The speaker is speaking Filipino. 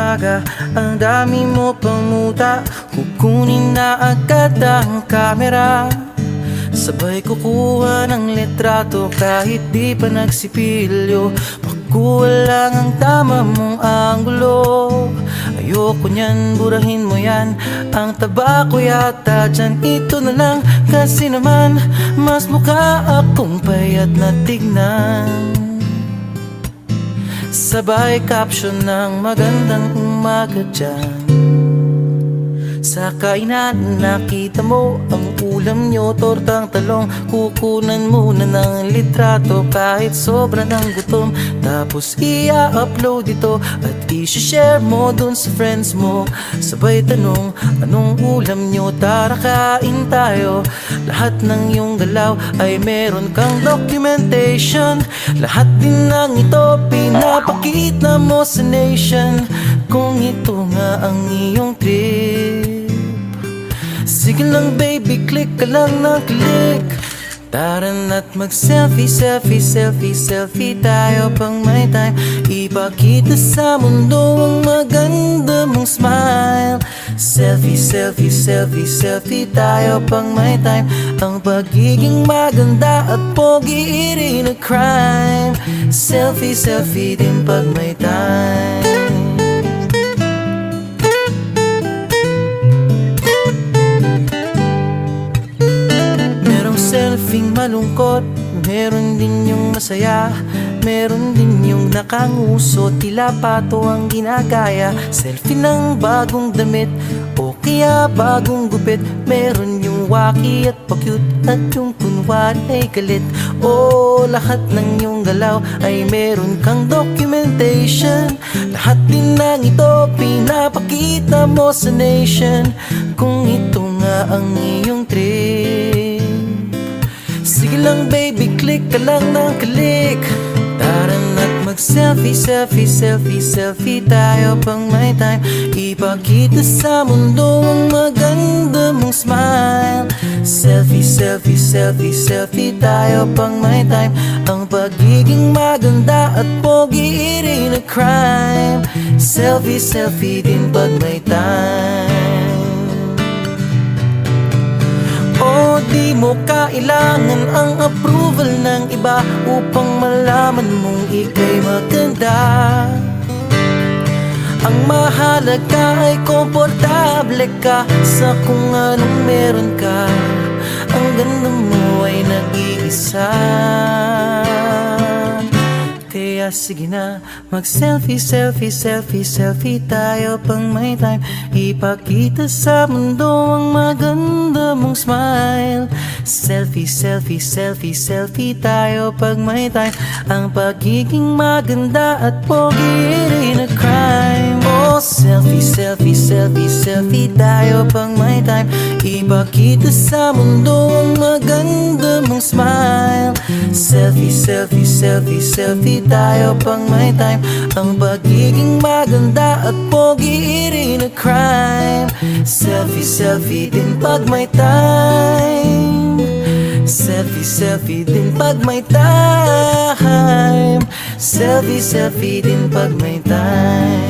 umaga, ang dami mo pang muta. Kukunin na agad ang kamera, sabay kukuha ng litrato kahit di pa nagsipilyo. Makuha lang ang tama mong anggulo. Ayoko niyan, burahin mo yan. Ang taba ko yata dyan, ito na lang. Kasi naman, mas mukha akong payat na tignan. Sabay caption ng magandang umaga dyan. Sa kainan nakita mo ang ulam nyo, tortang talong. Kukunan muna ng litrato kahit sobra ng gutom. Tapos i-upload ito at i-share mo dun sa friends mo. Sabay tanong, anong ulam nyo? Tara kain tayo. Lahat ng iyong galaw ay meron kang documentation. Lahat din ng ito pinapakita mo sa nation. Kung ito nga ang iyong trip, sige lang baby, click ka lang ng click. Tara na't mag-selfie, selfie, selfie, selfie tayo pang may time. Ipakita sa mundo ang maganda mong smile. Selfie, selfie, selfie, selfie tayo pang may time. Ang pagiging maganda at pogi rin a crime. Selfie, selfie din pag may time. Selfing malungkot, meron din yung masaya. Meron din yung nakanguso, tila pato ang ginagaya. Selfie ng bagong damit o kaya bagong gupit. Meron yung waki at pa-cute at yung kunwari ay galit. O lahat ng yung galaw ay meron kang documentation. Lahat din ng ito pinapakita mo sa nation. Kung ito nga ang iyong trip, sige lang baby, click ka lang ng click. Tara na't mag-selfie, selfie, selfie, selfie tayo pang may time. Ipakita sa mundo ang maganda mong smile. Selfie, selfie, selfie, selfie tayo pang may time. Ang pagiging maganda at pogi rin a crime. Selfie, selfie din pag may time. O di mo kailangan ang approval ng iba upang malaman mong ika'y maganda. Ang mahalaga ay komportable ka sa kung anong meron ka. Ang ganda mo ay nag-iisa. Kaya sige na, mag-selfie, selfie, selfie, selfie tayo pang may time. Ipakita sa mundo ang maganda mong smile. Selfie, selfie, selfie, selfie tayo pag may time. Ang pagiging maganda at pogi rin a crime. Oh, selfie, selfie, selfie, selfie tayo pang may time. Ipakita sa mundo ang maganda mong smile. Selfie, selfie, selfie, selfie tayo pang may time. Ang pagiging maganda at pogi rin a crime. Selfie, selfie din pag may time. Selfie, selfie din pag may time. Selfie, selfie din pag may time.